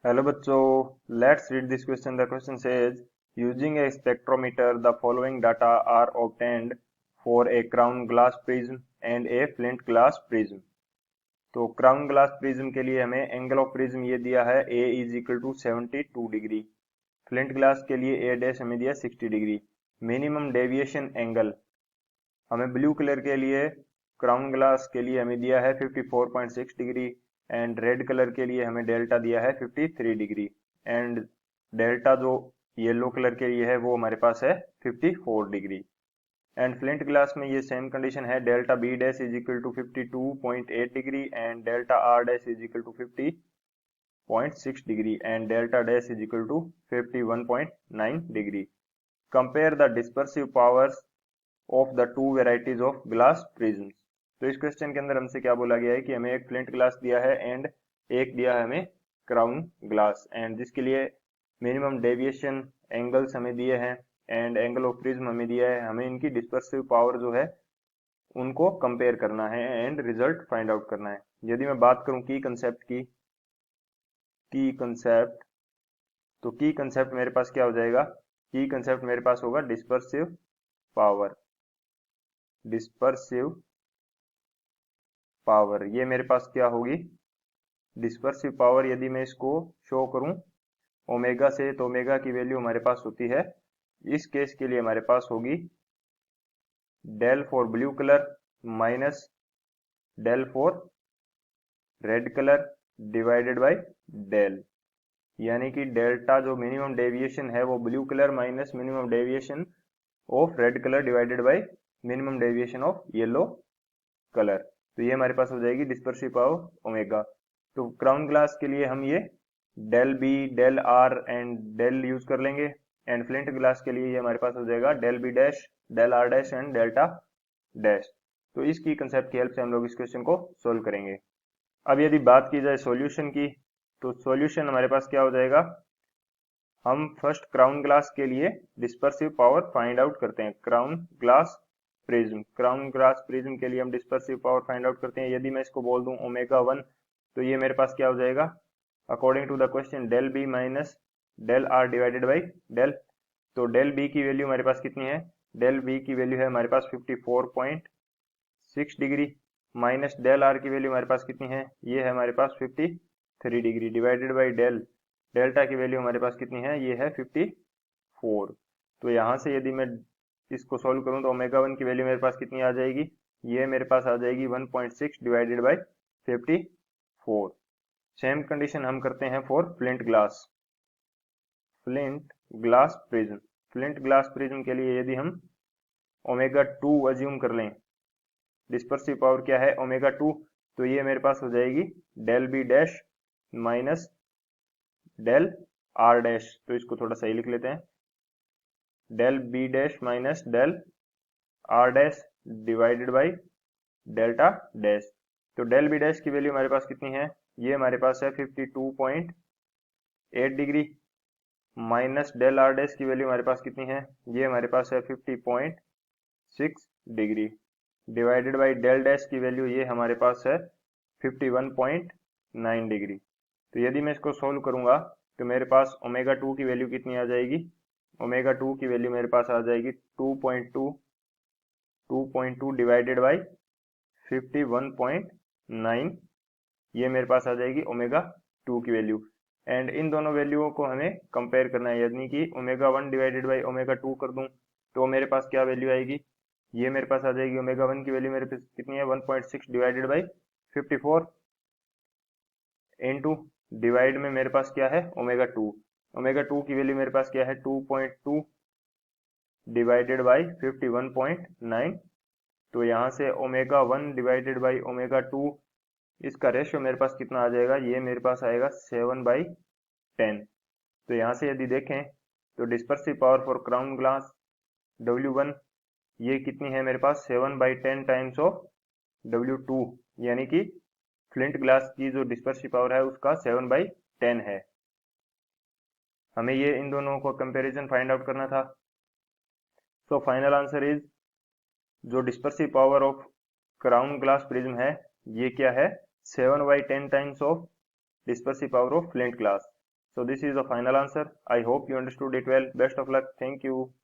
Hello बच्चों, let's read this question. The question says using a spectrometer the following data are obtained for a crown glass prism and a flint glass prism. तो crown glass prism के लिए हमें angle of prism ये दिया है A is equal to 72 degree. Flint glass के लिए A dash हमें दिया 60 डिग्री. मिनिमम डेविएशन एंगल हमें ब्लू कलर के लिए क्राउन ग्लास के लिए हमें दिया है 54.6 डिग्री एंड रेड कलर के लिए हमें डेल्टा दिया है 53 डिग्री एंड डेल्टा जो येलो कलर के लिए है वो हमारे पास है 54 डिग्री. एंड फ्लिंट ग्लास में ये सेम कंडीशन है. Delta B dash is equal to 52.8 degree and delta R dash is equal to 50.6 degree and delta dash is equal to 51.9 degree. Compare the dispersive powers of the two varieties of glass prisms. तो इस question के अंदर हमसे क्या बोला गया है कि हमें एक फ्लिंट ग्लास दिया है एंड एक दिया है हमें क्राउन ग्लास एंड जिसके लिए मिनिमम डेविएशन एंगल्स हमें दिए हैं एंड एंगल ऑफ प्रिज्म हमें दिया है. हमें इनकी डिस्पर्सिव पावर जो है उनको कंपेयर करना है एंड रिजल्ट फाइंड आउट करना है. यदि मैं बात करूं की कंसेप्ट की, तो की कंसेप्ट मेरे पास क्या हो जाएगा? की कंसेप्ट मेरे पास होगा डिस्पर्सिव पावर. डिस्पर्सिव पावर ये मेरे पास क्या होगी? डिस्पर्सिव पावर यदि मैं इसको शो करूं ओमेगा से, तो ओमेगा की वैल्यू हमारे पास होती है, इस केस के लिए हमारे पास होगी del for blue colour minus del for red colour divided by del. यानी कि डेल्टा जो मिनिमम डेविएशन है वो blue colour minus minimum deviation of red colour divided by minimum deviation of yellow colour. तो ये हमारे पास हो जाएगी डिस्पर्सिव पावर ओमेगा. तो क्राउन ग्लास के लिए हम ये del B, del R and del use कर लेंगे एंड फ्लिंट ग्लास के लिए ये हमारे पास हो जाएगा del B dash, del R dash and delta dash. तो इसकी कंसेप्ट की हेल्प से हम लोग इस क्वेश्चन को सोल्व करेंगे. अब यदि बात की जाए सॉल्यूशन की, तो सॉल्यूशन हमारे पास क्या हो जाएगा? हम फर्स्ट क्राउन ग्लास के लिए डिस्पर्सिव पावर फाइंड आउट करते हैं. क्राउन ग्लास प्रिज्म के लिए हम डिस्पर्सिव पावर फाइंड आउट करते हैं. यदि मैं इसको बोल दूं ओमेगा 1, तो ये मेरे पास क्या हो जाएगा? According to the question del B minus del R divided by del. तो डेल बी की वैल्यू हमारे पास कितनी है? डेल बी की वैल्यू है हमारे पास 54.6 डिग्री माइनस डेल आर की वैल्यू हमारे पास कितनी है? ये है हमारे पास 53 degree divided by del. Delta की वैल्यू हमारे पास कितनी है? ये है 54. तो यहाँ से यदि मैं इसको सॉल्व करूँ तो ओमेगा 1 की वैल्यू मेरे पास कितनी आ जाएगी? ये मेरे पास आ जाएगी 1.6 डिवाइडेड बाई 54. सेम कंडीशन हम करते हैं for flint glass prism. Flint glass prism के लिए यदि हम ओमेगा 2 अज्यूम कर लें, डिस्पर्सिव पावर क्या है? ओमेगा 2. तो ये मेरे पास हो जाएगी del B dash minus del R dash. तो इसको थोड़ा सही लिख लेते हैं, del B dash minus del R dash divided by delta dash. तो डेल बी डैश की वैल्यू हमारे पास कितनी है? ये हमारे पास है 52.8 degree minus del R dash की वैल्यू हमारे पास कितनी है? ये हमारे पास है 50.6 degree divided by del dash की वैल्यू ये हमारे पास है 51.9 डिग्री. तो यदि मैं इसको सोल्व करूंगा तो मेरे पास ओमेगा 2 की वैल्यू कितनी आ जाएगी? ओमेगा 2 की वैल्यू मेरे पास आ जाएगी 2.2 डिवाइडेड बाई 51.9. ये मेरे पास आ जाएगी ओमेगा 2 की वैल्यू एंड इन दोनों वैल्यूओं को हमें कंपेयर करना है. यानी कि ओमेगा 1 डिवाइडेड बाई ओमेगा 2 कर दूं तो मेरे पास क्या वैल्यू आएगी? ये मेरे पास आ जाएगी ओमेगा 1 की वैल्यू मेरे पास कितनी है? 1.6 डिवाइडेड बाई 54 इनटू डिवाइड में मेरे पास क्या है? ओमेगा 2. ओमेगा 2 की वैल्यू मेरे पास क्या है? 2.2 डिवाइडेड बाई 51.9. तो यहाँ से ओमेगा 1 डिवाइडेड बाई ओमेगा 2 इसका रेशियो मेरे पास कितना आ जाएगा? ये मेरे पास आएगा 7/10. तो यहाँ से यदि देखें तो dispersive power for crown glass W1 ये कितनी है मेरे पास? 7/10 टाइम्स ऑफ W2. यानी कि फ्लिंट ग्लास की जो डिस्पर्सिव पावर है उसका 7/10 है. हमें ये इन दोनों को कंपैरिजन फाइंड आउट करना था. सो फाइनल आंसर इज, जो dispersive power of crown glass prism है ये क्या है? 7/10 times of dispersive power of flint glass. So this is the final answer. I hope you understood it well. Best of luck. Thank you.